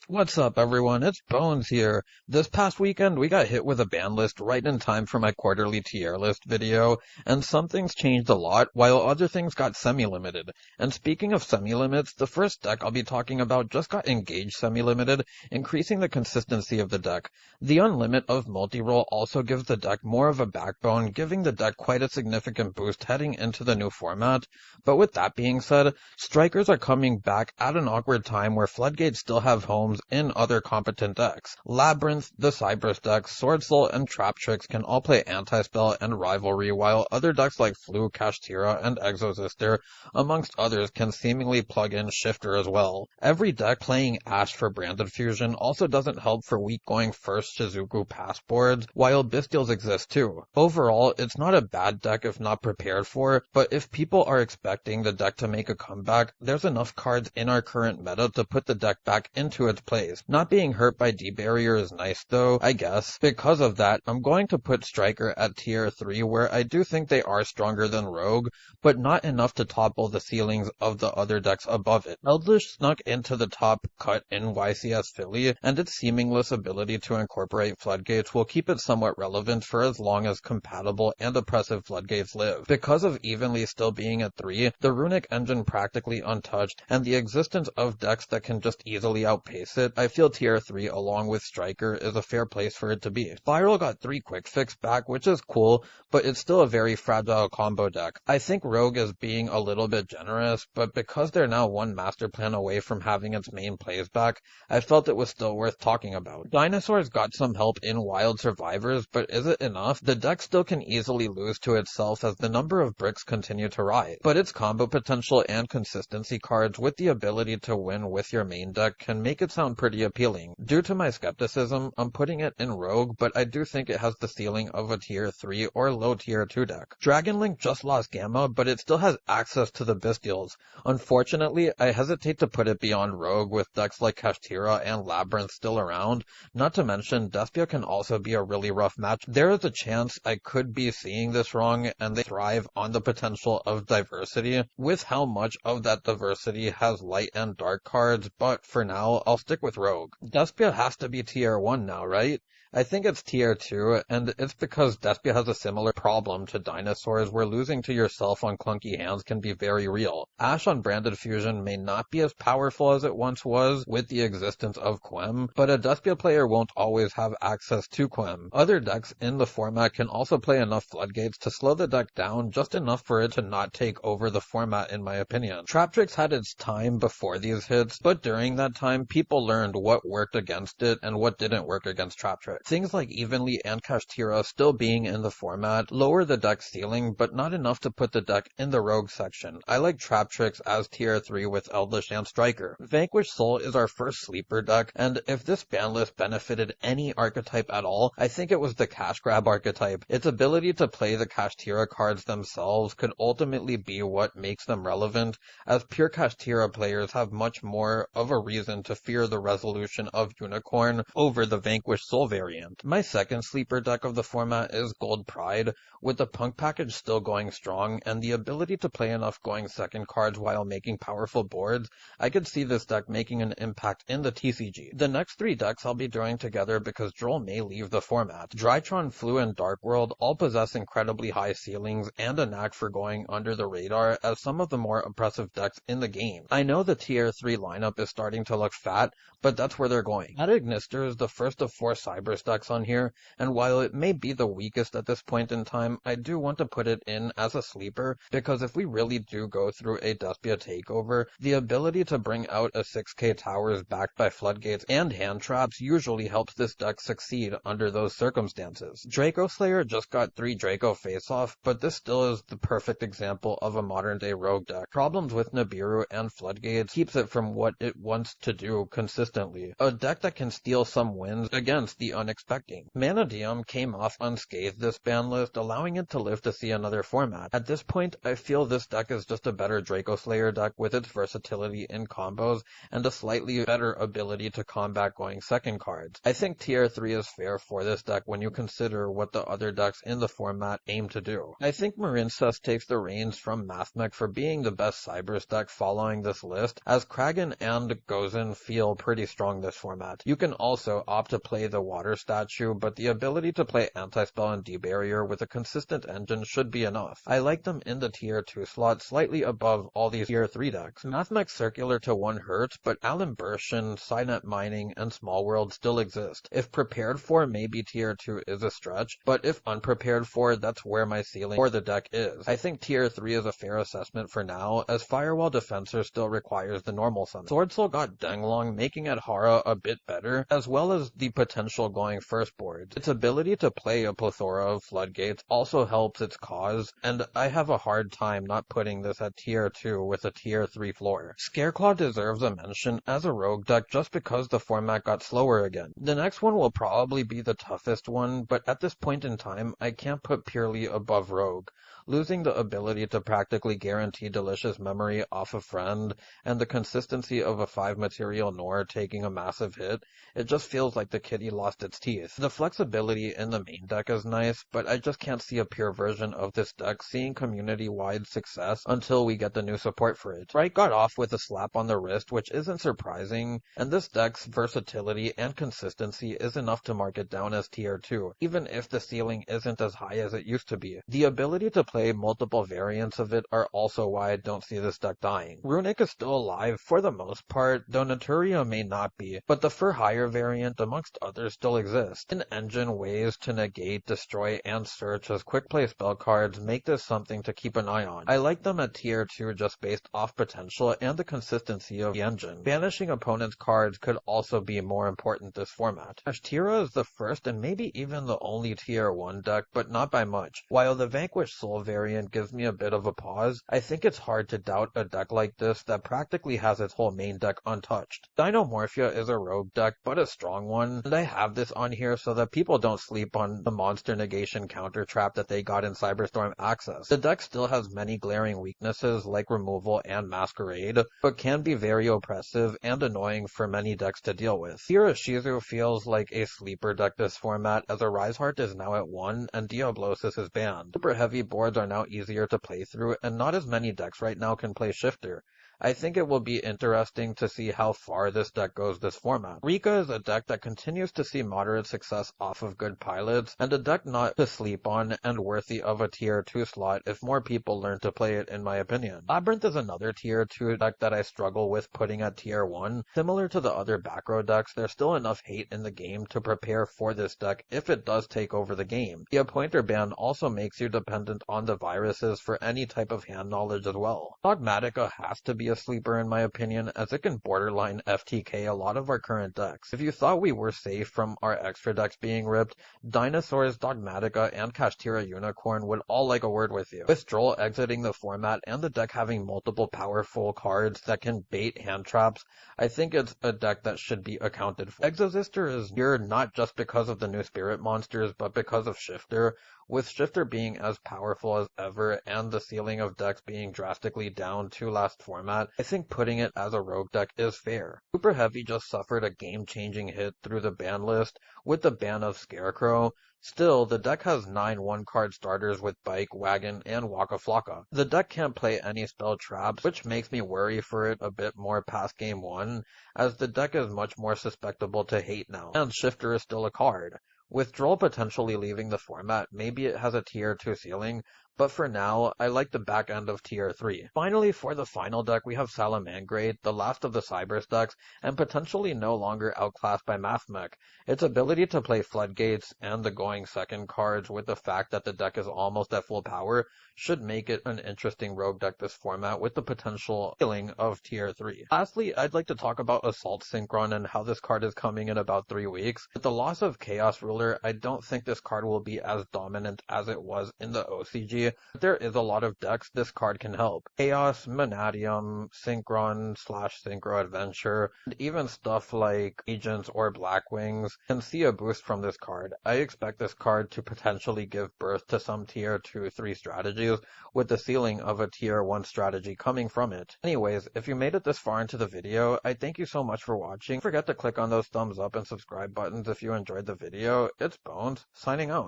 What's up, everyone? It's Bones here. This past weekend, we got hit with a ban list right in time for my quarterly tier list video, and some things changed a lot, while other things got semi-limited. And speaking of semi-limits, the first deck I'll be talking about just got engaged semi-limited, increasing the consistency of the deck. The unlimit of multi-roll also gives the deck more of a backbone, giving the deck quite a significant boost heading into the new format. But with that being said, strikers are coming back at an awkward time where floodgates still have homes in other competent decks. Labyrinth, the Cypress deck, Sword Soul, and Trap Tricks can all play Anti-Spell and Rivalry, while other decks like Flu, Kashtira, and Exosister, amongst others, can seemingly plug in Shifter as well. Every deck playing Ash for Branded Fusion also doesn't help for weak-going first Shizuku pass boards, while Bystials exist too. Overall, it's not a bad deck if not prepared for, but if people are expecting the deck to make a comeback, there's enough cards in our current meta to put the deck back into its place. Not being hurt by D-Barrier is nice though, I guess. Because of that, I'm going to put Striker at tier 3, where I do think they are stronger than Rogue, but not enough to topple the ceilings of the other decks above it. Eldritch snuck into the top cut in YCS Philly, and its seamless ability to incorporate floodgates will keep it somewhat relevant for as long as compatible and oppressive floodgates live. Because of evenly still being at 3, the runic engine practically untouched, and the existence of decks that can just easily outpace it, I feel tier 3 along with Striker is a fair place for it to be. Spiral got 3 quick fix back, which is cool, but it's still a very fragile combo deck. I think Rogue is being a little bit generous, but because they're now one master plan away from having its main plays back, I felt it was still worth talking about. Dinosaurs got some help in Wild Survivors, but is it enough? The deck still can easily lose to itself as the number of bricks continue to rise, but its combo potential and consistency cards with the ability to win with your main deck can make it sound pretty appealing. Due to my skepticism, I'm putting it in Rogue, but I do think it has the ceiling of a tier 3 or low tier 2 deck. Dragon Link just lost Gamma, but it still has access to the Bystials. Unfortunately, I hesitate to put it beyond Rogue with decks like Kashtira and Labyrinth still around. Not to mention, Despia can also be a really rough match. There is a chance I could be seeing this wrong, and they thrive on the potential of diversity, with how much of that diversity has light and dark cards, but for now, I'll stick with Rogue. Despia has to be tier 1 now, right? I think it's tier 2, and it's because Despia has a similar problem to Dinosaurs where losing to yourself on clunky hands can be very real. Ash on Branded Fusion may not be as powerful as it once was with the existence of Quem, but a Despia player won't always have access to Quem. Other decks in the format can also play enough floodgates to slow the deck down just enough for it to not take over the format in my opinion. Trap Tricks had its time before these hits, but during that time people learned what worked against it and what didn't work against Trap Tricks. Things like Evenly and Kashtira still being in the format lower the deck's ceiling, but not enough to put the deck in the Rogue section. I like Trap Tricks as tier 3 with Eldritch and Striker. Vanquish Soul is our first sleeper deck, and if this ban list benefited any archetype at all, I think it was the Cash Grab archetype. Its ability to play the Kashtira cards themselves could ultimately be what makes them relevant, as pure Kashtira players have much more of a reason to fear the resolution of Unicorn over the Vanquish Soul variant. My second sleeper deck of the format is Gold Pride, with the Punk package still going strong and the ability to play enough going second cards while making powerful boards. I could see this deck making an impact in the TCG. The next 3 decks I'll be doing together because Droll may leave the format. Drytron, Flu, and Dark World all possess incredibly high ceilings and a knack for going under the radar as some of the more oppressive decks in the game. I know the tier 3 lineup is starting to look fat, but that's where they're going. Ignister is the first of 4 Cybers decks on here, and while it may be the weakest at this point in time, I do want to put it in as a sleeper, because if we really do go through a Despia takeover, the ability to bring out a 6k towers backed by floodgates and hand traps usually helps this deck succeed under those circumstances. Draco Slayer just got 3 Draco face-off, but this still is the perfect example of a modern-day rogue deck. Problems with Nibiru and floodgates keeps it from what it wants to do consistently. A deck that can steal some wins against the unexpected. Manadium came off unscathed this ban list, allowing it to live to see another format. At this point, I feel this deck is just a better Draco Slayer deck with its versatility in combos and a slightly better ability to combat going second cards. I think tier 3 is fair for this deck when you consider what the other decks in the format aim to do. I think Marincess takes the reins from Mathmech for being the best Cybers deck following this list, as Kragan and Gozen feel still pretty strong this format. You can also opt to play the water statue, but the ability to play anti-spell and D-barrier with a consistent engine should be enough. I like them in the tier 2 slot, slightly above all these tier 3 decks. Mathmech Circular to 1 hurts, but Alimbertian, Psynet Mining, and Small World still exist. If prepared for, maybe tier 2 is a stretch, but if unprepared for, that's where my ceiling for the deck is. I think tier 3 is a fair assessment for now, as Firewall Defensor still requires the normal summon. Swordsoul got Denglong, making Adhara a bit better, as well as the potential going first board. Its ability to play a plethora of floodgates also helps its cause, and I have a hard time not putting this at tier 2 with a tier 3 floor. Scareclaw deserves a mention as a rogue deck just because the format got slower again. The next one will probably be the toughest one, but at this point in time, I can't put purely above rogue. Losing the ability to practically guarantee Delicious Memory off a friend, and the consistency of a 5 material Nor taking a massive hit, it just feels like the kitty lost its teeth. The flexibility in the main deck is nice, but I just can't see a pure version of this deck seeing community-wide success until we get the new support for it. Wright got off with a slap on the wrist, which isn't surprising, and this deck's versatility and consistency is enough to mark it down as tier 2, even if the ceiling isn't as high as it used to be. The ability to play multiple variants of it are also why I don't see this deck dying. Runic is still alive for the most part, though Naturia may not be, but the For Hire variant amongst others still exists. In-engine ways to negate, destroy, and search as quick play spell cards make this something to keep an eye on. I like them at tier 2 just based off potential and the consistency of the engine. Banishing opponents' cards could also be more important this format. Ashtira is the first and maybe even the only tier 1 deck, but not by much. While the Vanquish Soul variant gives me a bit of a pause, I think it's hard to doubt a deck like this that practically has its whole main deck untouched. Dinomorphia is a rogue deck, but a strong one, and I have this on here so that people don't sleep on the monster negation counter trap that they got in Cyberstorm Access. The deck still has many glaring weaknesses like removal and masquerade, but can be very oppressive and annoying for many decks to deal with. Hiroshizu feels like a sleeper deck this format, as a Riseheart is now at 1 and Diablosis is banned. Super heavy boards are now easier to play through, and not as many decks right now can play Shifter. I think it will be interesting to see how far this deck goes this format. Rika is a deck that continues to see moderate success off of good pilots, and a deck not to sleep on and worthy of a tier 2 slot if more people learn to play it in my opinion. Labyrinth is another tier 2 deck that I struggle with putting at tier 1. Similar to the other back row decks, there's still enough hate in the game to prepare for this deck if it does take over the game. The Appointer ban also makes you dependent on the viruses for any type of hand knowledge as well. Dogmatica has to be a sleeper in my opinion, as it can borderline FTK a lot of our current decks. If you thought we were safe from our extra decks being ripped, Dinosaurs, Dogmatica, and Kashtira Unicorn would all like a word with you. With Droll exiting the format and the deck having multiple powerful cards that can bait hand traps, I think it's a deck that should be accounted for. Exosister is here not just because of the new spirit monsters, but because of Shifter, with Shifter being as powerful as ever and the ceiling of decks being drastically down to last format, I think putting it as a rogue deck is fair. Super Heavy just suffered a game-changing hit through the ban list with the ban of Scarecrow. Still, the deck has 9 1-card starters with Bike, Wagon, and Waka Flocka. The deck can't play any spell traps, which makes me worry for it a bit more past game 1, as the deck is much more susceptible to hate now, and Shifter is still a card. With Droll potentially leaving the format, maybe it has a tier 2 ceiling, but for now, I like the back end of tier 3. Finally, for the final deck, we have Salamangreat, the last of the Cybers decks, and potentially no longer outclassed by Mathmech. Its ability to play Floodgates and the going second cards with the fact that the deck is almost at full power should make it an interesting rogue deck this format with the potential ceiling of tier 3. Lastly, I'd like to talk about Assault Synchron and how this card is coming in about 3 weeks. With the loss of Chaos Ruler, I don't think this card will be as dominant as it was in the OCG, but there is a lot of decks this card can help. Chaos, Manadium, Synchron/Synchro Adventure, and even stuff like Agents or Blackwings can see a boost from this card. I expect this card to potentially give birth to some tier 2-3 strategies, with the ceiling of a tier 1 strategy coming from it. Anyways, if you made it this far into the video, I thank you so much for watching. Don't forget to click on those thumbs up and subscribe buttons if you enjoyed the video. It's Bones, signing out.